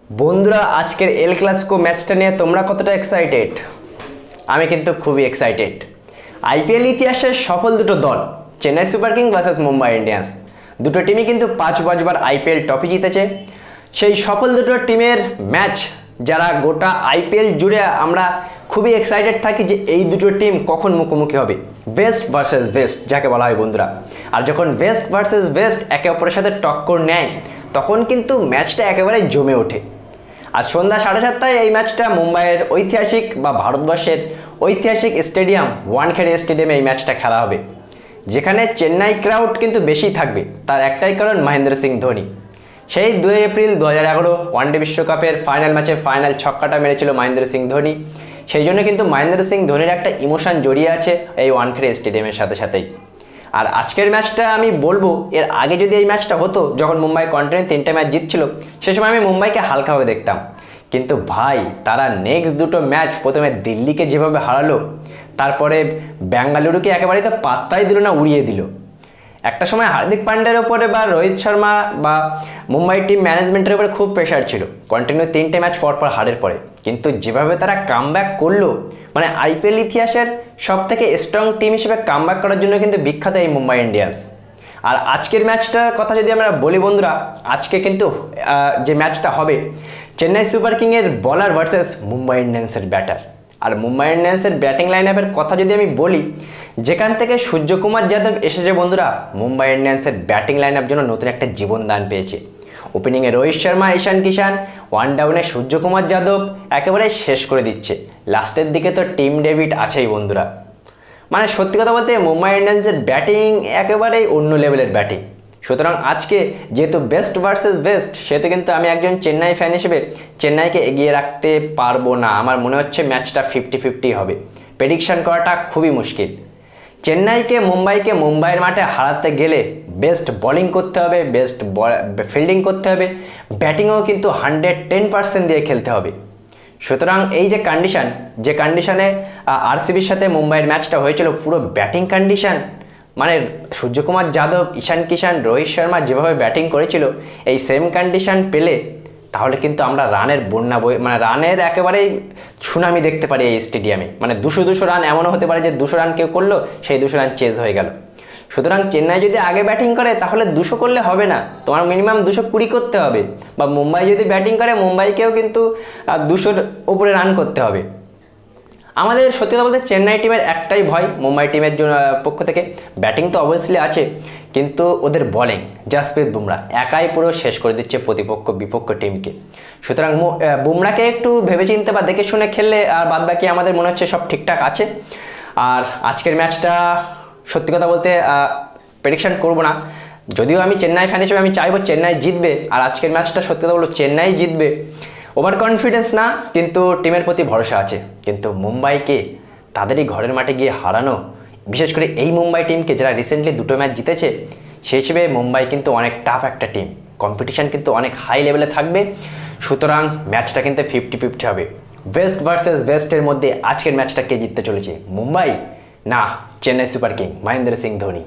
বন্ধুরা আজকের El Clasico ম্যাচটা নিয়ে তোমরা কতটা এক্সাইটেড? আমি কিন্তু খুবই এক্সাইটেড। আইপিএল ইতিহাসের সফল দুটো দল Chennai super king versus Mumbai Indians, দুটো টিমই কিন্তু পাঁচবার আইপিএল ট্রফি জিতেছে। সেই সফল দুটো টিমের ম্যাচ যারা গোটা আইপিএল জুড়ে আমরা খুবই এক্সাইটেড থাকি যে এই দুটো টিম কখন মুখোমুখি হবে, বেস্ট ভার্সেস বেস্ট যাকে বলা হয় বন্ধুরা। আর যখন বেস্ট ভার্সেস বেস্ট একে অপরের সাথে টক্কর নেয় তখন কিন্তু ম্যাচটা একেবারে জমে ওঠে। আর সন্ধ্যা 7:30টায় এই ম্যাচটা মুম্বাইয়ের ঐতিহাসিক বা ভারতবর্ষের ঐতিহাসিক স্টেডিয়াম ওয়ানখেড়ে স্টেডিয়ামে এই ম্যাচটা খেলা হবে, যেখানে চেন্নাই ক্রাউড কিন্তু বেশি থাকবে। তার একটাই কারণ, মহেন্দ্র সিং ধোনি। সেই 2 এপ্রিল 2011 ওয়ানডে বিশ্বকাপের ফাইনাল ম্যাচে ফাইনাল ছক্কাটা মেরেছিল মহেন্দ্র সিং ধোনি। সেই জন্য কিন্তু মহেন্দ্র সিং ধোনির একটা ইমোশন জড়িয়ে আছে এই ওয়ানখেড়ে স্টেডিয়ামের সাথেই। আর আজকের ম্যাচটা আমি বলবো, এর আগে যদি এই ম্যাচটা হতো যখন মুম্বাই কন্টিনিউ 3টে ম্যাচ জিতছিল, সে সময় আমি মুম্বাইকে হালকাভাবে দেখতাম। কিন্তু ভাই তারা নেক্সট দুটো ম্যাচ প্রথমে দিল্লিকে যেভাবে হারালো, তারপরে বেঙ্গালুরুকে একেবারেই তো পাত্তাই দিল না, উড়িয়ে দিল। একটা সময় হার্দিক পান্ডের ওপরে বা রোহিত শর্মা বা মুম্বাই টিম ম্যানেজমেন্টের উপরে খুব প্রেশার ছিল কন্টিনিউ 3টে ম্যাচ পরপর হারের পরে। কিন্তু যেভাবে তারা কামব্যাক করলো, মানে আইপিএল ইতিহাসের সব থেকে স্ট্রং টিম হিসেবে কামব্যাক করার জন্য কিন্তু বিখ্যাত এই মুম্বাই ইন্ডিয়ান্স। আর আজকের ম্যাচটার কথা যদি আমরা বলি বন্ধুরা, আজকে কিন্তু যে ম্যাচটা হবে চেন্নাই সুপার কিংয়ের বলার ভার্সেস মুম্বাই ইন্ডিয়ান্সের ব্যাটার। আর মুম্বাই ইন্ডিয়ান্সের ব্যাটিং লাইন আপের কথা যদি আমি বলি, যেখান থেকে সূর্যকুমার যাদব এসেছে বন্ধুরা, মুম্বাই ইন্ডিয়ান্সের ব্যাটিং লাইন আপ জন্য নতুন একটা জীবনদান পেয়েছে। ওপেনিংয়ে রোহিত শর্মা, ঈশান কিষান, ওয়ান ডাউনে সূর্যকুমার যাদব একেবারে শেষ করে দিচ্ছে। লাস্টের দিকে তো টিম ডেভিড আছেই বন্ধুরা। মানে সত্যি কথা বলতে মুম্বাই ইন্ডিয়ান্সের ব্যাটিং একেবারেই অন্য লেভেলের ব্যাটিং। সুতরাং আজকে যেহেতু বেস্ট ভার্সেস বেস্ট, সেহেতু কিন্তু আমি একজন চেন্নাই ফ্যান হিসেবে চেন্নাইকে এগিয়ে রাখতে পারবো না। আমার মনে হচ্ছে ম্যাচটা 50-50 হবে। প্রেডিকশন করাটা খুবই মুশকিল। চেন্নাইকে মুম্বাইয়ের মাঠে হারাতে গেলে বেস্ট বোলিং করতে হবে, বেস্ট ফিল্ডিং করতে হবে, ব্যাটিংও কিন্তু 110% দিয়ে খেলতে হবে। সুতরাং এই যে কন্ডিশনে আরসিবির সাথে মুম্বাইয়ের ম্যাচটা হয়েছিল, পুরো ব্যাটিং কন্ডিশন, মানে সূর্যকুমার যাদব, ঈশান কিষান, রোহিত শর্মা যেভাবে ব্যাটিং করেছিল, এই সেম কন্ডিশন পেলে তাহলে কিন্তু আমরা রানের বন্যা মানে রানের একেবারেই সুনামি দেখতে পারি এই স্টেডিয়ামে। মানে 200 রান এমনও হতে পারে যে 200 রান কেউ করলো, সেই 200 রান চেজ হয়ে গেল। সুতরাং চেন্নাই যদি আগে ব্যাটিং করে তাহলে 200 করলে হবে না, তোমার মিনিমাম 220 করতে হবে। বা মুম্বাই যদি ব্যাটিং করে, মুম্বাইকেও কিন্তু 200-র উপরে রান করতে হবে। আমাদের সত্যি কথা বলতে চেন্নাই টিমের একটাই ভয়, মুম্বাই টিমের পক্ষ থেকে ব্যাটিং তো অবভিয়াসলি আছে, কিন্তু ওদের বোলিং জাসপ্রীত বুমরা একাই পুরো শেষ করে দিচ্ছে বিপক্ষ টিমকে। সুতরাং বুমরাকে একটু ভেবেচিন্তে বা দেখে শুনে খেললে আর বাদবাকি আমাদের মনে হচ্ছে সব ঠিকঠাক আছে। আর আজকের ম্যাচটা সত্যি কথা বলতে প্রেডিকশন করবো না, যদিও আমি চেন্নাই ফ্যান হিসেবে আমি চাইবো চেন্নাই জিতবে। আর আজকের ম্যাচটা সত্যি কথা বলবো চেন্নাই জিতবে। ওভার কনফিডেন্স না, কিন্তু টিমের প্রতি ভরসা আছে। কিন্তু মুম্বাইকে তাদেরই ঘরের মাঠে গিয়ে হারানো, বিশেষ করে এই মুম্বাই টিমকে যারা রিসেন্টলি 2টো ম্যাচ জিতেছে, সেই হিসেবে মুম্বাই কিন্তু অনেক টাফ একটা টিম, কম্পিটিশন কিন্তু অনেক হাই লেভেলে থাকবে। সুতরাং ম্যাচটা কিন্তু 50-50 হবে। বেস্ট ভার্সেস বেস্টের মধ্যে আজকের ম্যাচটা কে জিততে চলেছে, মুম্বাই না চেন্নাই সুপার কিং মহেন্দ্র সিং ধোনি?